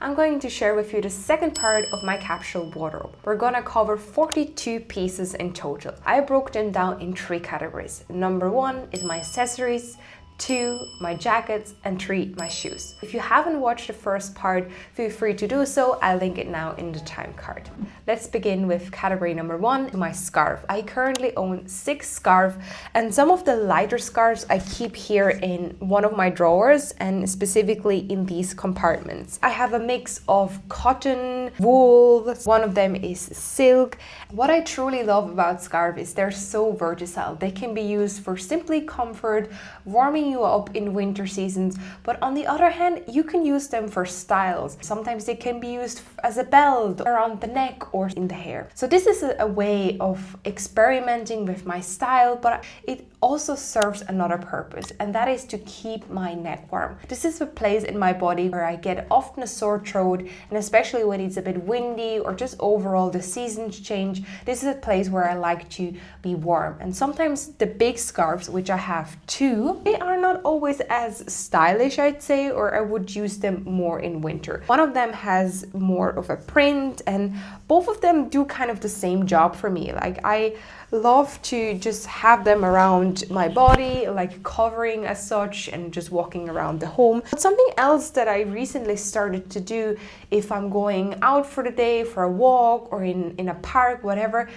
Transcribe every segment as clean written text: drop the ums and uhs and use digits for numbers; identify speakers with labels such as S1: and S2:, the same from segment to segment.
S1: I'm going to share with you the second part of my capsule wardrobe. We're gonna cover 42 pieces in total. I broke them down in 3 categories. Number 1 is my accessories, 2, my jackets, and 3, my shoes. If you haven't watched the first part, feel free to do so. I'll link it now in the time card. Let's begin with category number 1, my scarf. I currently own 6 scarves, and some of the lighter scarves I keep here in one of my drawers, and specifically in these compartments. I have a mix of cotton, wool, one of them is silk. What I truly love about scarves is they're so versatile. They can be used for simply comfort, warming you up in winter seasons, but on the other hand, you can use them for styles. Sometimes they can be used as a belt around the neck or in the hair. So this is a way of experimenting with my style, but it also serves another purpose, and that is to keep my neck warm. This is a place in my body where I get often a sore throat, and especially when it's a bit windy or just overall the seasons change, this is a place where I like to be warm. And sometimes the big scarves, which I have 2, they are not always as stylish, I'd say, or I would use them more in winter. One of them has more of a print, and both of them do kind of the same job for me. Like, I love to just have them around my body, like covering as such, and just walking around the home. But something else that I recently started to do, if I'm going out for the day for a walk or in a park, whatever,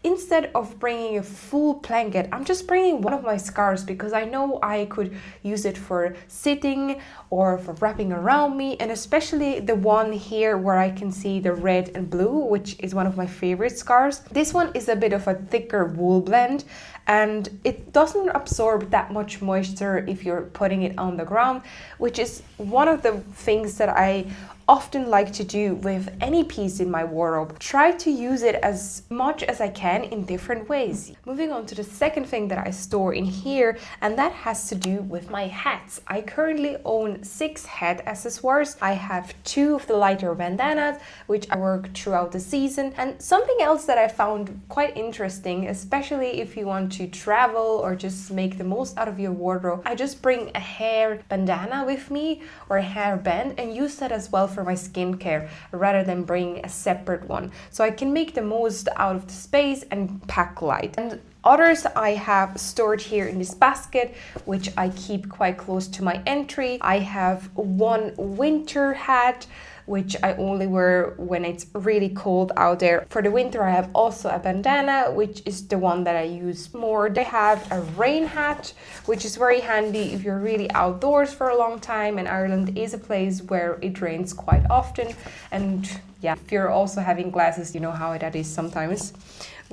S1: instead of bringing a full blanket, I'm just bringing one of my scarves, because I know I could use it for sitting or for wrapping around me, and especially the one here where I can see the red and blue, which is one of my favorite scarves. This one is a bit of a thicker wool blend, and it doesn't absorb that much moisture if you're putting it on the ground, which is one of the things that I often like to do with any piece in my wardrobe. Try to use it as much as I can in different ways. Moving on to the second thing that I store in here, and that has to do with my hats. I currently own 6 hat accessories. I have 2 of the lighter bandanas, which I work throughout the season. And something else that I found quite interesting, especially if you want to travel or just make the most out of your wardrobe, I just bring a hair bandana with me, or a hair band, and use that as well for my skincare rather than bring a separate one. So I can make the most out of the space and pack light. And others I have stored here in this basket, which I keep quite close to my entry. I have one winter hat, which I only wear when it's really cold out there. For the winter, I have also a bandana, which is the one that I use more. They have a rain hat, which is very handy if you're really outdoors for a long time, and Ireland is a place where it rains quite often. And yeah, if you're also having glasses, you know how that is sometimes.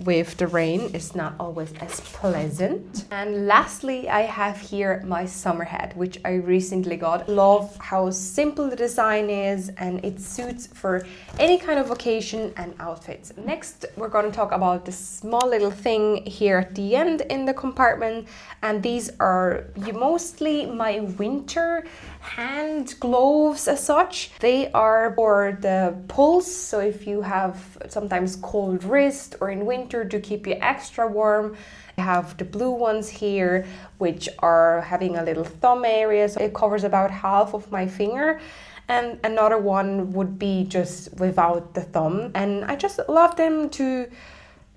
S1: With the rain, it's not always as pleasant. And lastly, I have here my summer hat, which I recently got. Love how simple the design is, and it suits for any kind of occasion and outfits. Next, we're going to talk about the small little thing here at the end in the compartment, and these are mostly my winter hand gloves as such. They are for the pulse, so if you have sometimes cold wrist or in winter, to keep you extra warm. I have the blue ones here, which are having a little thumb area, so it covers about half of my finger. And another one would be just without the thumb. And I just love them to,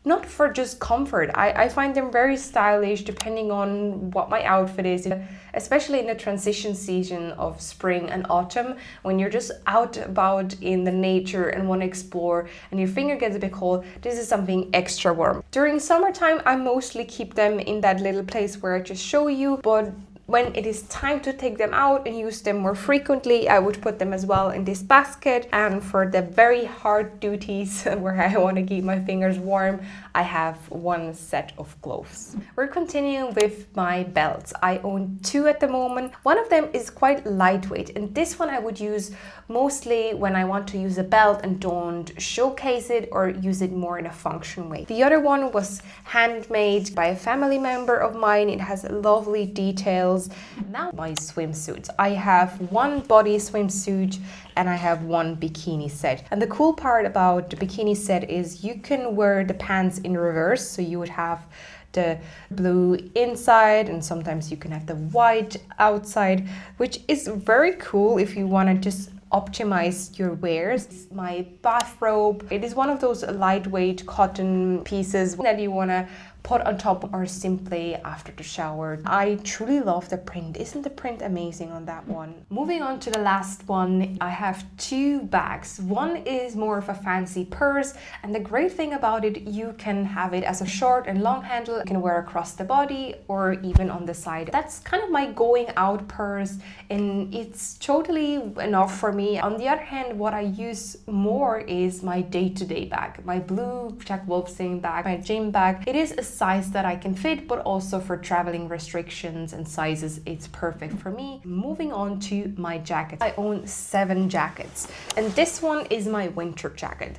S1: not for just comfort. I find them very stylish depending on what my outfit is, especially in the transition season of spring and autumn, when you're just out about in the nature and want to explore and your finger gets a bit cold. This is something extra warm. During summertime, I mostly keep them in that little place where I just show you, but when it is time to take them out and use them more frequently, I would put them as well in this basket. And for the very hard duties where I want to keep my fingers warm, I have one set of gloves. We're continuing with my belts. I own 2 at the moment. One of them is quite lightweight, and this one I would use mostly when I want to use a belt and don't showcase it or use it more in a function way. The other one was handmade by a family member of mine. It has lovely details. Now my swimsuits. I have one body swimsuit and I have one bikini set. And the cool part about the bikini set is you can wear the pants in reverse, so you would have the blue inside and sometimes you can have the white outside, which is very cool if you want to just optimize your wears. My bathrobe, it is one of those lightweight cotton pieces that you want to put on top or simply after the shower. I truly love the print. Isn't the print amazing on that one? Moving on to the last one, I have two bags. One is more of a fancy purse, and the great thing about it, you can have it as a short and long handle. You can wear across the body or even on the side. That's kind of my going out purse, and it's totally enough for me. On the other hand, what I use more is my day-to-day bag, my blue Jack Wolfskin bag, my gym bag. It is a size that I can fit, but also for traveling restrictions and sizes, it's perfect for me. Moving on to my jackets. I own 7 jackets, and this one is my winter jacket.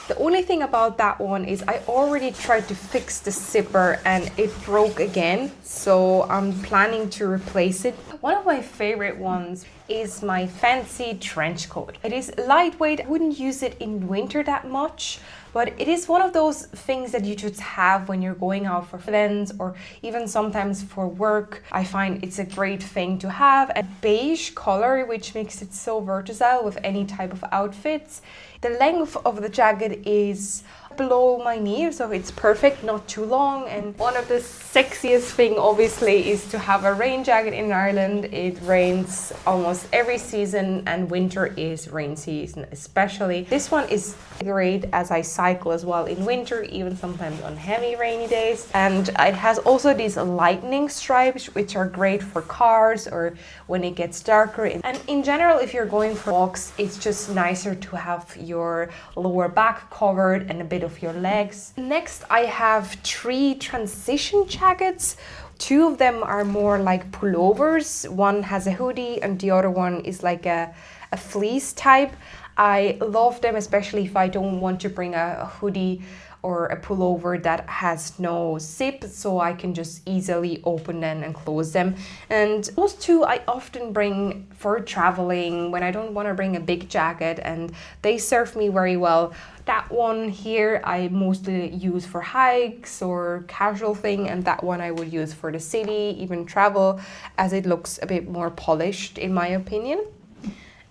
S1: The only thing about that one is I already tried to fix the zipper and it broke again, so I'm planning to replace it. One of my favorite ones is my fancy trench coat. It is lightweight. I wouldn't use it in winter that much, but it is one of those things that you just have when you're going out for events or even sometimes for work. I find it's a great thing to have. A beige color, which makes it so versatile with any type of outfits. The length of the jacket is below my knee, so it's perfect, not too long. And one of the sexiest thing obviously is to have a rain jacket in Ireland. It rains almost every season, and winter is rain season especially. This one is great as I cycle as well in winter, even sometimes on heavy rainy days. And it has also these lightning stripes, which are great for cars or when it gets darker. And in general, if you're going for walks, it's just nicer to have your lower back covered and a bit of your legs. Next, I have 3 transition jackets. 2 of them are more like pullovers. One has a hoodie and the other one is like a fleece type. I love them, especially if I don't want to bring a hoodie or a pullover that has no zip, so I can just easily open them and close them. And those 2 I often bring for traveling when I don't want to bring a big jacket, and they serve me very well. That one here I mostly use for hikes or casual thing, and that one I would use for the city, even travel, as it looks a bit more polished in my opinion.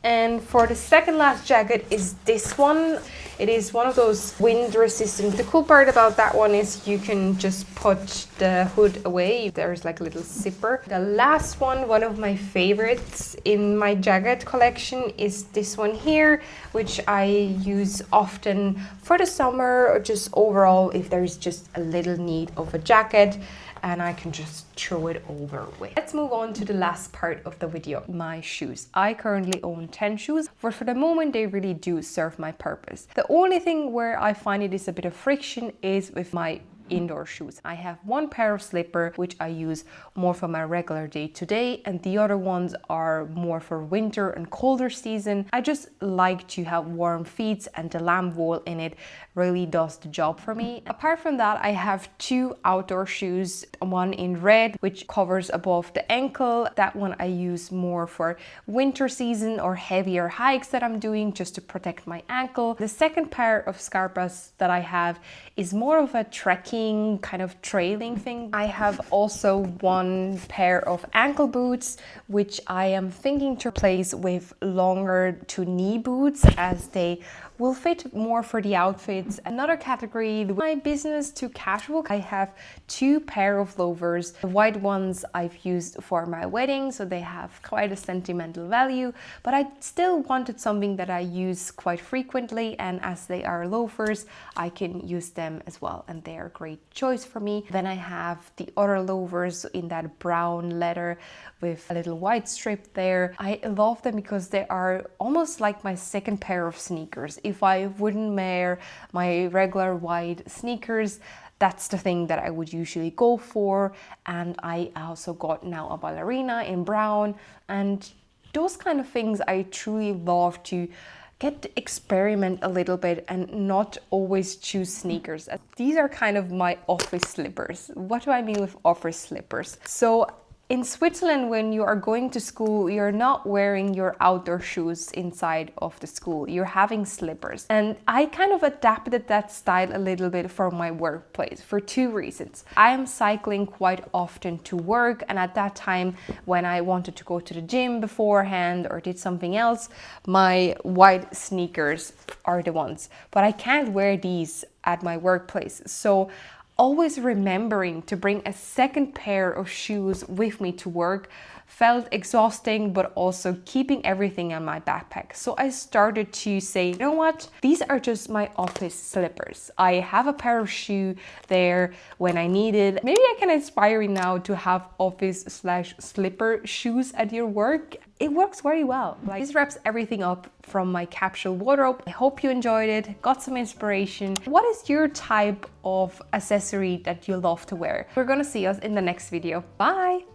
S1: And for the second last jacket is this one. It is one of those wind resistant. The cool part about that one is you can just put the hood away. There's like a little zipper. The last one of my favorites in my jacket collection is this one here, which I use often for the summer or just overall if there's just a little need of a jacket and I can just throw it over with. Let's move on to the last part of the video, my shoes. I currently own 10 shoes, but for the moment they really do serve my purpose. The only thing where I find it is a bit of friction is with my indoor shoes. I have 1 pair of slipper which I use more for my regular day-to-day, and the other ones are more for winter and colder season. I just like to have warm feet, and the lamb wool in it really does the job for me. Apart from that, I have 2 outdoor shoes, one in red which covers above the ankle. That one I use more for winter season or heavier hikes that I'm doing, just to protect my ankle. The second pair of scarpas that I have is more of a trekking kind of trailing thing. I have also 1 pair of ankle boots which I am thinking to replace with longer to knee boots, as they will fit more for the outfits. Another category, my business to casual, I have 2 pair of loafers. The white ones I've used for my wedding, so they have quite a sentimental value, but I still wanted something that I use quite frequently, and as they are loafers, I can use them as well, and they are a great choice for me. Then I have the other loafers in that brown leather with a little white strip there. I love them because they are almost like my second pair of sneakers. If I wouldn't wear my regular white sneakers, that's the thing that I would usually go for. And I also got now a ballerina in brown, and those kind of things I truly love to get to experiment a little bit and not always choose sneakers. These are kind of my office slippers. What do I mean with office slippers? So In Switzerland, when you are going to school, you're not wearing your outdoor shoes inside of the school. You're having slippers. And I kind of adapted that style a little bit for my workplace for two reasons. I am cycling quite often to work, and at that time when I wanted to go to the gym beforehand or did something else, my white sneakers are the ones. But I can't wear these at my workplace. So always remembering to bring a second pair of shoes with me to work felt exhausting, but also keeping everything in my backpack. So I started to say, you know what? These are just my office slippers. I have a pair of shoes there when I need it. Maybe I can inspire you now to have office/slipper shoes at your work. It works very well. Like, this wraps everything up from my capsule wardrobe. I hope you enjoyed it, got some inspiration. What is your type of accessory that you love to wear? We're gonna see us in the next video. Bye!